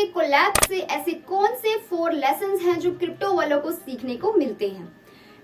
Collapse से ऐसे कौन से 4 लेसन्स हैं जो क्रिप्टो वालों को सीखने को मिलते हैं।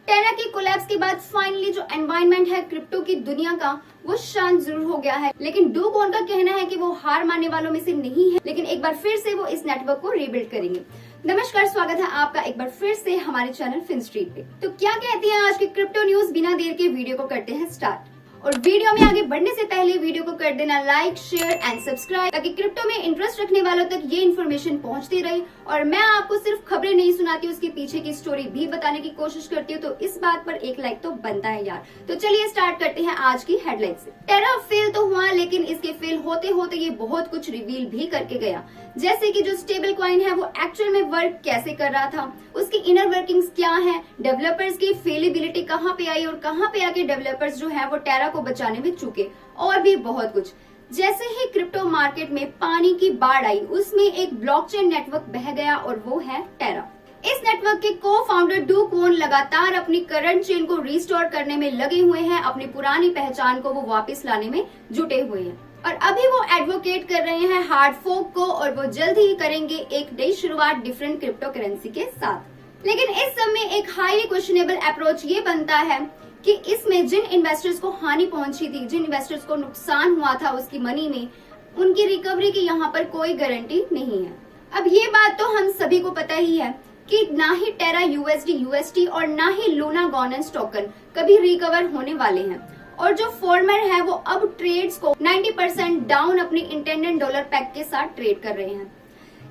टेरा के कोलैप्स के बाद फाइनली जो एनवायरनमेंट है क्रिप्टो की दुनिया का वो शांत जरूर हो गया है, लेकिन डू क्वोन का कहना है कि वो हार मानने वालों में से नहीं है, लेकिन एक बार फिर से वो इस नेटवर्क को रीबिल्ड करेंगे। नमस्कार, स्वागत है आपका एक बार फिर से हमारे चैनल फिनस्ट्रीट पे। तो क्या कहती हैं आज की क्रिप्टो न्यूज, बिना देर के वीडियो को करते हैं स्टार्ट। और वीडियो में आगे बढ़ने से पहले वीडियो को कर देना लाइक, शेयर एंड सब्सक्राइब, ताकि क्रिप्टो में इंटरेस्ट रखने वालों तक ये इन्फॉर्मेशन पहुंचती रहे। और मैं आपको सिर्फ खबरें नहीं सुनाती, उसके पीछे की स्टोरी भी बताने की कोशिश करती हूँ, तो इस बात पर एक लाइक तो बनता है यार। तो चलिए स्टार्ट करते हैं आज की हेडलाइन से। टेरा फेल तो हुआ, लेकिन इसके फेल होते होते ये बहुत कुछ रिवील भी करके गया, जैसे कि जो स्टेबल कॉइन है वो एक्चुअल में वर्क कैसे कर रहा था, उसकी इनर वर्किंग्स क्या है, डेवलपर्स की फेलिबिलिटी कहाँ पे आई और कहाँ पे आके डेवलपर्स जो है वो टेरा को बचाने में चुके, और भी बहुत कुछ। जैसे ही क्रिप्टो मार्केट में पानी की बाढ़ आई, उसमें एक ब्लॉकचेन नेटवर्क बह गया और वो है टेरा। इस नेटवर्क के को फाउंडर डू क्वोन लगातार अपनी करंट चेन को रिस्टोर करने में लगे हुए हैं, अपनी पुरानी पहचान को वो वापस लाने में जुटे हुए हैं। और अभी वो एडवोकेट कर रहे हैं हार्ड फोक को, और वो जल्द ही करेंगे एक नई शुरुआत डिफरेंट क्रिप्टो करेंसी के साथ। लेकिन इस समय एक हाईली क्वेश्चनेबल अप्रोच ये बनता है कि इसमें जिन इन्वेस्टर्स को हानि पहुंची थी, जिन इन्वेस्टर्स को नुकसान हुआ था उसकी मनी में, उनकी रिकवरी की यहाँ पर कोई गारंटी नहीं है। अब ये बात तो हम सभी को पता ही है कि ना ही टेरा यूएसटी और ना ही लूना गवर्नेंस टोकन कभी रिकवर होने वाले हैं, और जो फॉर्मर है वो अब ट्रेड्स को 90% डाउन अपनी इंटेंडेड डॉलर पैक के साथ ट्रेड कर रहे हैं।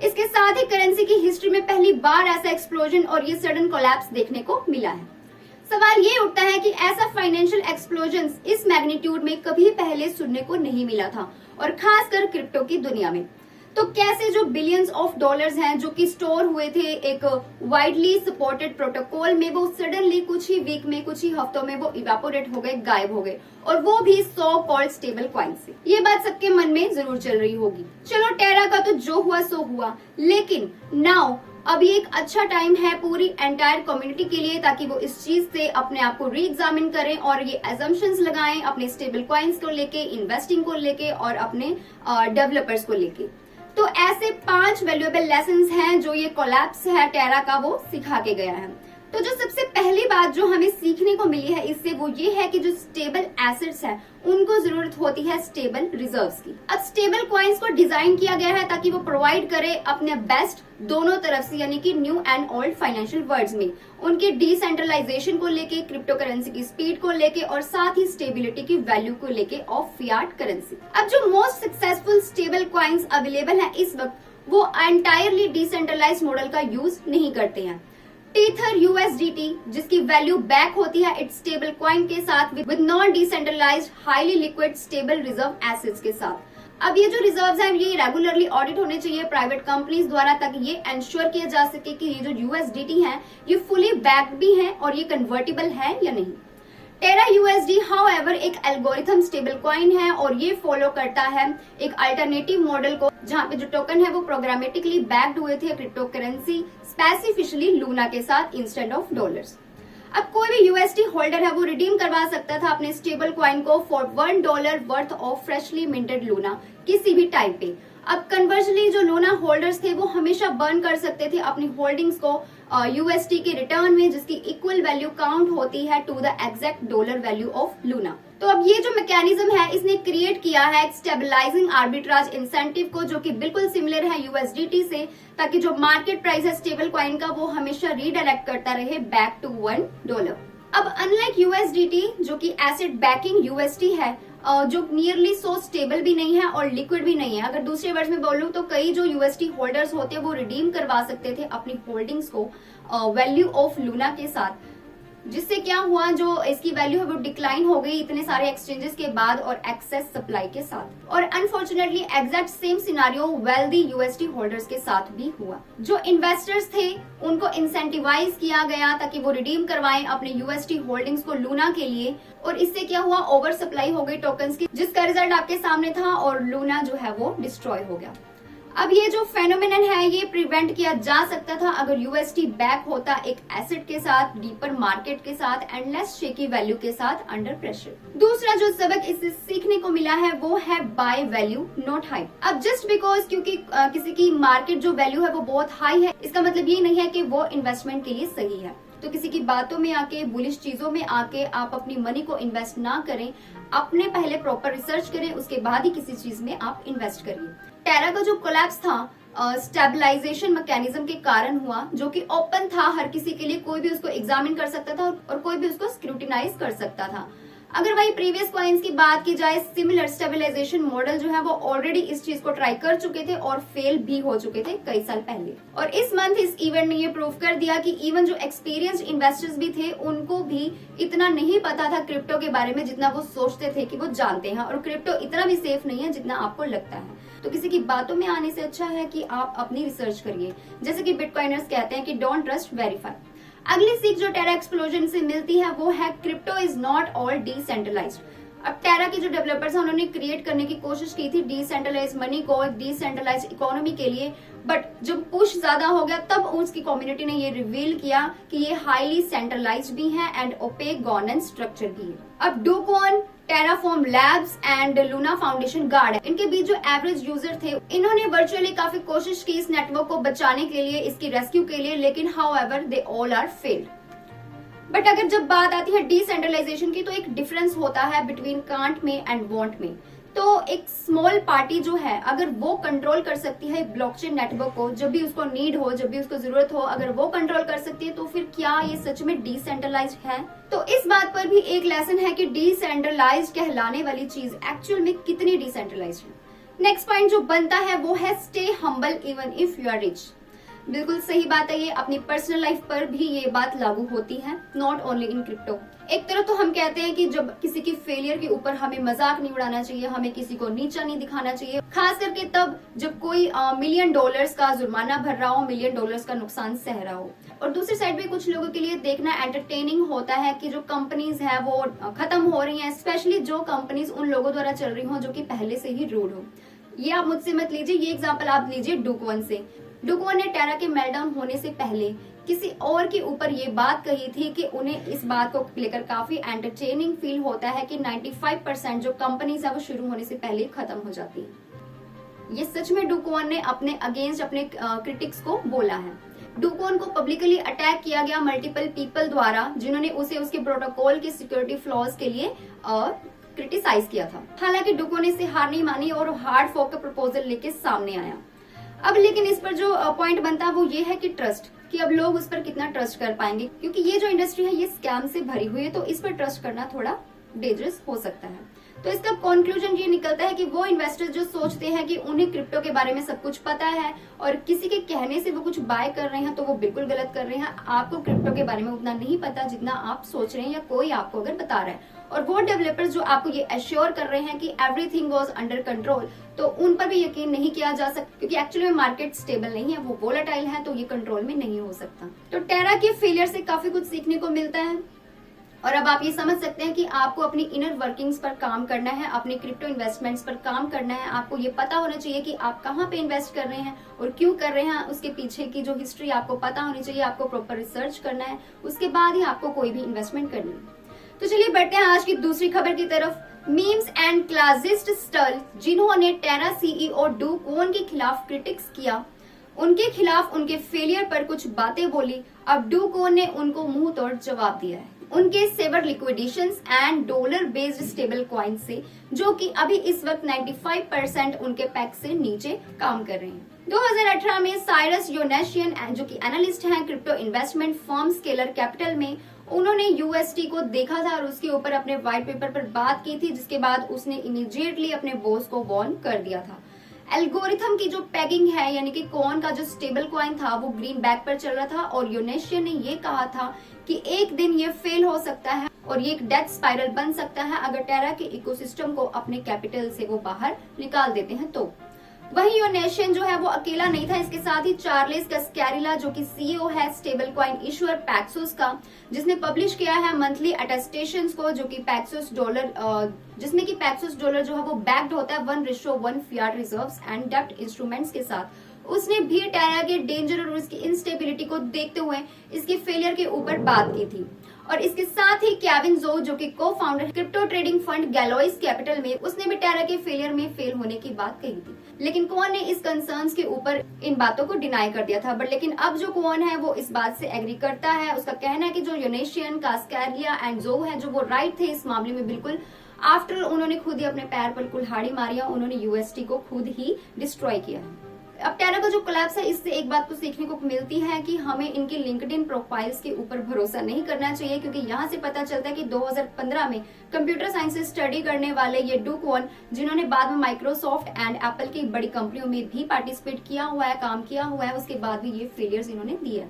इसके साथ ही करेंसी की हिस्ट्री में पहली बार ऐसा एक्सप्लोजन और ये सडन कोलैप्स देखने को मिला है। सवाल ये उठता है कि ऐसा फाइनेंशियल एक्सप्लोजन इस मैग्नीट्यूड में कभी पहले सुनने को नहीं मिला था, और खासकर क्रिप्टो की दुनिया में। तो कैसे जो बिलियंस ऑफ डॉलर्स हैं जो कि स्टोर हुए थे एक वाइडली सपोर्टेड प्रोटोकॉल में, वो सडनली कुछ ही वीक में, कुछ ही हफ्तों में वो इवेपोरेट हो गए, गायब हो गए, और वो भी सो कॉल्ड स्टेबल कॉइन से। ये बात सबके मन में जरूर चल रही होगी। चलो, टेरा का तो जो हुआ सो हुआ, लेकिन नाउ अभी एक अच्छा टाइम है पूरी एंटायर कम्युनिटी के लिए, ताकि वो इस चीज से अपने आप को री एग्जामिन करें और ये एजम्पशंस लगाएं अपने स्टेबल कॉइन्स को लेके, इन्वेस्टिंग को लेके और अपने डेवलपर्स को लेके। तो ऐसे 5 वैल्यूएबल लेसन्स हैं जो ये कोलैप्स है टेरा का वो सिखा के गया है। तो जो सबसे पहली बात जो हमें सीखने को मिली है इससे, वो ये है कि जो स्टेबल एसेट्स हैं उनको जरूरत होती है स्टेबल रिजर्व्स की। अब स्टेबल कॉइन्स को डिजाइन किया गया है ताकि वो प्रोवाइड करे अपने बेस्ट दोनों तरफ से, यानी कि new and old financial worlds में, उनके डिसेंट्रलाइजेशन को लेके, क्रिप्टो करेंसी की स्पीड को लेके, और साथ ही स्टेबिलिटी की वैल्यू को लेके ऑफ फियाट करेंसी। अब जो most successful stable coins available है इस वक्त, वो एंटायरली डिसेंट्रलाइज्ड मॉडल का यूज नहीं करते हैं। टीथर USDT, जिसकी वैल्यू बैक होती है इट्स स्टेबल कॉइन के साथ with non decentralised highly liquid stable reserve assets के साथ। अब ये जो रिजर्व्स हैं ये रेगुलरली ऑडिट होने चाहिए प्राइवेट कंपनीज द्वारा, ताकि ये एंश्योर किया जा सके कि ये जो USDT है ये फुली बैक्ड भी है और ये कन्वर्टेबल है या नहीं। टेरा USD हाउएवर एक एल्गोरिथम स्टेबल कॉइन है, और ये फॉलो करता है एक अल्टरनेटिव मॉडल को, जहाँ पे जो टोकन है वो प्रोग्रामेटिकली बैक्ड हुए थे क्रिप्टो करेंसी, स्पेसिफिकली लूना के साथ इंस्टेड ऑफ डॉलर्स। अब कोई भी USD होल्डर है वो रिडीम करवा सकता था अपने स्टेबल कॉइन को for $1 worth of freshly minted Luna किसी भी टाइम पे। अब कन्वर्जली जो लूना होल्डर्स थे वो हमेशा बर्न कर सकते थे अपनी होल्डिंग्स को USD के रिटर्न में, जिसकी इक्वल वैल्यू काउंट होती है to the exact dollar value of Luna. तो अब ये जो मैकेनिज्म है इसने क्रिएट किया है एक स्टेबलाइजिंग आर्बिट्राज इंसेंटिव को, जो कि बिल्कुल सिमिलर है USDT से, ताकि जो मार्केट प्राइस है स्टेबल कॉइन का वो हमेशा रीडायरेक्ट करता रहे बैक टू $1। अब अनलाइक USDT जो कि एसेट बैकिंग USD है, जो नियरली सो स्टेबल भी नहीं है और लिक्विड भी नहीं है। अगर दूसरे वर्ड्स में बोलूं तो कई जो USD होल्डर्स होते हैं वो रिडीम करवा सकते थे अपनी होल्डिंग्स को वैल्यू ऑफ लूना के साथ, जिससे क्या हुआ, जो इसकी वैल्यू है वो डिक्लाइन हो गई इतने सारे एक्सचेंजेस के बाद और एक्सेस सप्लाई के साथ। और unfortunately exact same scenario wealthy USD holders के साथ भी हुआ। जो इन्वेस्टर्स थे उनको इंसेंटिवाइज किया गया ताकि वो रिडीम करवाएं अपने USD होल्डिंग्स को लूना के लिए, और इससे क्या हुआ, ओवर सप्लाई हो गई टोकन्स की, जिसका रिजल्ट आपके सामने था और लूना जो है वो डिस्ट्रॉय हो गया। अब ये जो फेनोमेनन है ये प्रिवेंट किया जा सकता था अगर यूएसटी बैक होता एक एसेट के साथ, डीपर मार्केट के साथ एंड लेस शेकी वैल्यू के साथ अंडर प्रेशर। दूसरा जो सबक इससे सीखने को मिला है वो है बाय वैल्यू नॉट हाई। अब जस्ट बिकॉज क्योंकि किसी की मार्केट जो वैल्यू है वो बहुत हाई है, इसका मतलब ये नहीं है कि वो इन्वेस्टमेंट के लिए सही है। तो किसी की बातों में आके, बुलिश चीजों में आके आप अपनी मनी को इन्वेस्ट ना करें, अपने पहले प्रॉपर रिसर्च करें, उसके बाद ही किसी चीज में आप इन्वेस्ट करिए। टेरा का जो कोलैप्स था स्टेबलाइजेशन मैकेनिज्म के कारण हुआ, जो कि ओपन था हर किसी के लिए, कोई भी उसको एग्जामिन कर सकता था और कोई भी उसको स्क्रूटिनाइज कर सकता था। अगर वही प्रीवियस कॉइन्स की बात की जाए, सिमिलर स्टेबलाइजेशन मॉडल जो है वो ऑलरेडी इस चीज को ट्राई कर चुके थे और फेल भी हो चुके थे कई साल पहले। और इस मंथ इस इवेंट ने ये प्रूव कर दिया कि इवन जो एक्सपीरियंस्ड इन्वेस्टर्स भी थे उनको भी इतना नहीं पता था क्रिप्टो के बारे में जितना वो सोचते थे कि वो जानते हैं। और क्रिप्टो इतना भी सेफ नहीं है जितना आपको लगता है। तो किसी की बातों में आने से अच्छा है कि आप अपनी रिसर्च करिए। जैसे कि बिटकॉइनर्स कहते हैं कि डोंट ट्रस्ट, वेरीफाई। अगली सीख जो टेरा एक्सप्लोजन से मिलती है वो है crypto is not all decentralised. अब टेरा के जो डेवलपर्स हैं उन्होंने क्रिएट करने की कोशिश की थी डिसेंट्रलाइज मनी को, डिसेंट्रलाइज इकोनॉमी के लिए, बट जब पुश ज्यादा हो गया तब उसकी कम्युनिटी ने ये रिवील किया कि ये हाईली सेंट्रलाइज्ड भी है एंड ओपेक गवर्नेंस स्ट्रक्चर भी है। अब Do Kwon, Terraform Labs and Luna Foundation Guard है, इनके बीच जो एवरेज यूजर थे इन्होंने वर्चुअली काफी कोशिश की इस नेटवर्क को बचाने के लिए, इसकी रेस्क्यू के लिए, लेकिन however they all are failed. But अगर जब बात आती है डिसेंट्रलाइजेशन की तो एक डिफरेंस होता है बिटवीन कांट में एंड वांट में। तो एक स्मॉल पार्टी जो है अगर वो कंट्रोल कर सकती है ब्लॉकचेन नेटवर्क को, जब भी उसको नीड हो, जब भी उसको जरूरत हो, अगर वो कंट्रोल कर सकती है तो फिर क्या ये सच में डिसेंट्रलाइज्ड है? तो इस बात पर भी एक लेसन है कि डिसेंट्रलाइज्ड कहलाने वाली चीज एक्चुअल में कितनी डिसेंट्रलाइज्ड है। नेक्स्ट पॉइंट जो बनता है वो है stay humble even if you are rich. बिल्कुल सही बात है, ये अपनी पर्सनल लाइफ पर भी ये बात लागू होती है, नॉट ओनली इन क्रिप्टो। एक तरफ तो हम कहते हैं कि जब किसी की फेलियर के ऊपर हमें मजाक नहीं उड़ाना चाहिए, हमें किसी को नीचा नहीं दिखाना चाहिए, खास करके तब जब कोई $1 मिलियन का जुर्माना भर रहा हो, $1 मिलियन का नुकसान सह रहा हो। और दूसरी साइड भी कुछ लोगों के लिए देखना एंटरटेनिंग होता है कि जो कंपनीज है वो खत्म हो रही है, स्पेशली जो कंपनीज उन लोगों द्वारा चल रही हो जो कि पहले से ही रूड हो। ये आप मुझसे मत लीजिए, ये एग्जाम्पल आप लीजिए डूकॉइन से। डूकॉइन ने टेरा के मेल्टडाउन होने से पहले किसी और के ऊपर ये बात कही थी कि उन्हें इस बात को लेकर काफी एंटरटेनिंग फील होता है कि 95% जो कंपनीज है वो शुरू होने से पहले खत्म हो जाती है। ये सच में डूकॉइन ने अपने अगेंस्ट अपने क्रिटिक्स को बोला है। डूकॉइन को पब्लिकली अटैक किया गया मल्टीपल पीपल द्वारा जिन्होंने उसे उसके प्रोटोकॉल के सिक्योरिटी फ्लॉज के लिए क्रिटिसाइज किया था। हालांकि डूकॉइन ने इसे हार नहीं मानी और हार्ड फोर्क का प्रपोजल लेके सामने आया। अब लेकिन इस पर जो पॉइंट बनता है वो ये है कि ट्रस्ट, कि अब लोग उस पर कितना ट्रस्ट कर पाएंगे, क्योंकि ये जो इंडस्ट्री है ये स्कैम से भरी हुई है, तो इस पर ट्रस्ट करना थोड़ा डेंजरस हो सकता है। तो इसका कंक्लूजन ये निकलता है कि वो इन्वेस्टर्स जो सोचते हैं कि उन्हें क्रिप्टो के बारे में सब कुछ पता है और किसी के कहने से वो कुछ बाय कर रहे हैं तो वो बिल्कुल गलत कर रहे हैं। आपको क्रिप्टो के बारे में उतना नहीं पता जितना आप सोच रहे हैं या कोई आपको अगर बता रहा है। और वो डेवलपर्स जो आपको ये एश्योर कर रहे हैं कि एवरीथिंग वाज अंडर कंट्रोल, तो उन पर भी यकीन नहीं किया जा सकता, क्योंकि एक्चुअली में मार्केट स्टेबल नहीं है, वो वोलेटाइल है, तो ये कंट्रोल में नहीं हो सकता। तो टेरा के फेलियर से काफी कुछ सीखने को मिलता है और अब आप ये समझ सकते हैं कि आपको अपनी इनर वर्किंग्स पर काम करना है, अपने क्रिप्टो इन्वेस्टमेंट्स पर काम करना है। आपको ये पता होना चाहिए कि आप कहाँ पे इन्वेस्ट कर रहे हैं और क्यों कर रहे हैं, उसके पीछे की जो हिस्ट्री आपको पता होनी चाहिए। आपको प्रॉपर रिसर्च करना है, उसके बाद ही आपको कोई भी इन्वेस्टमेंट करनी है। तो चलिए बढ़ते हैं आज की दूसरी खबर की तरफ। मीम्स एंड क्लासिस्ट स्टल जिन्होंने टेरा सीईओ डूकॉइन के खिलाफ क्रिटिक्स किया, उनके खिलाफ उनके फेलियर पर कुछ बातें बोली। अब डूकॉइन ने उनको मुंह तोड़ जवाब दिया है उनके severe liquidations and dollar based stable coin से, जो कि अभी इस वक्त 95% उनके पैक से नीचे काम कर रहे हैं। 2018 में साइरस योनेशियन जो कि एनालिस्ट हैं crypto investment firm scalar capital में, उन्होंने यूएसटी को देखा था और उसके ऊपर अपने व्हाइट पेपर पर बात की थी, जिसके बाद उसने इमीडिएटली अपने बॉस को वार्न कर दिया था। एल्गोरिथम की जो पैगिंग है, यानी कि कॉइन का जो स्टेबल कॉइन था वो ग्रीन बैक पर चल रहा था और योनेशियन ने ये कहा था कि एक दिन ये फेल हो सकता है और ये एक डेथ स्पाइरल बन सकता है अगर टेरा के इकोसिस्टम को अपने कैपिटल से वो बाहर निकाल देते हैं तो। वहीं योनेशियन जो है वो अकेला नहीं था, इसके साथ ही चार्लेस कैस्कैरिला जो कि सीईओ है स्टेबल कॉइन इशूअर पैक्सोस का, जिसने पब्लिश किया है मंथली अटेस्टेशंस को, जो कि पैक्सोस डॉलर जिसमें कि पैक्सोस डॉलर जो है वो बैक्ड होता है 1:1 फियाट रिजर्व्स एंड डेब्ट इंस्ट्रूमेंट्स के साथ। उसने भी टेरा के डेंजर और उसकी इंस्टेबिलिटी को देखते हुए इसके फेलियर के ऊपर बात की थी। और इसके साथ ही केविन जो जो कि cofounder crypto trading fund Galois Capital में, उसने भी टेरा के फेलियर में फेल होने की बात कही थी। लेकिन क्वान ने इस कंसर्न्स के ऊपर इन बातों को डिनाई कर दिया था। बट लेकिन अब जो क्वान है वो इस बात से एग्री करता है। उसका कहना है कि जो योनेशियन, कास्कैरिला एंड जो है जो वो राइट थे इस मामले में बिल्कुल। आफ्टर उन्होंने खुद ही अपने पैर पर कुल्हाड़ी मारी, उन्होंने यूएसटी को खुद ही डिस्ट्रॉय किया है। अब टेरा का जो कोलैप्स है, इससे एक बात तो सीखने को मिलती है कि हमें इनके लिंक्डइन प्रोफाइल्स के ऊपर भरोसा नहीं करना चाहिए, क्योंकि यहाँ से पता चलता है कि 2015 में कंप्यूटर साइंस से स्टडी करने वाले ये डू क्वान, जिन्होंने बाद में माइक्रोसॉफ्ट एंड एप्पल की बड़ी कंपनियों में भी पार्टिसिपेट किया हुआ है, काम किया हुआ है, उसके बाद भी ये फेलियर्स इन्होंने दिए।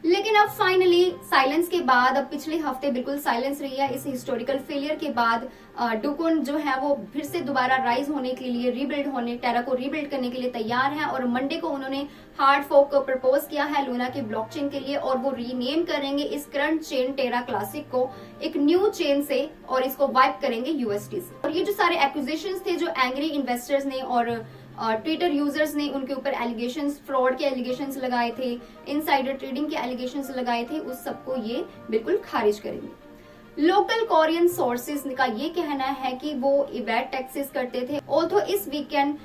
लेकिन अब फाइनली साइलेंस के बाद, अब पिछले हफ्ते बिल्कुल साइलेंस रही है इस हिस्टोरिकल फेलियर के बाद, डुकोन जो है वो फिर से दोबारा राइज होने के लिए, रीबिल्ड होने, टेरा को रीबिल्ड करने के लिए तैयार है। और मंडे को उन्होंने हार्ड फोर्क को प्रपोज किया है लूना की ब्लॉकचेन के लिए, और वो रीनेम करेंगे इस करंट चेन टेरा क्लासिक को एक न्यू चेन से, और इसको वाइप करेंगे यूएसटी से। और ये जो सारे एक्विजिशंस थे जो एंग्री इन्वेस्टर्स ने और ट्विटर यूजर्स ने उनके ऊपर एलिगेशंस, फ्रॉड के एलिगेशंस लगाए थे, इनसाइडर ट्रेडिंग के एलिगेशंस लगाए थे, उस सबको ये बिल्कुल खारिज करेंगे। लोकल कोरियन सोर्सेज का ये कहना है कि वो इवेट टैक्सेस करते थे, ऑल्थो इस वीकेंड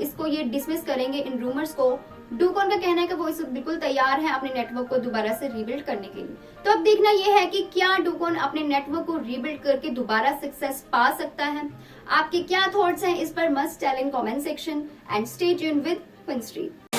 इसको ये डिसमिस करेंगे इन रूमर्स को। डूकॉन का कहना है कि वो इस बिल्कुल तैयार है अपने नेटवर्क को दोबारा से रीबिल्ड करने के लिए। तो अब देखना यह है कि क्या डूकॉन अपने नेटवर्क को रीबिल्ड करके दोबारा सक्सेस पा सकता है। आपके क्या थॉट्स हैं इस पर? Must tell in comment section and stay tuned with क्विंस्ट्रीट।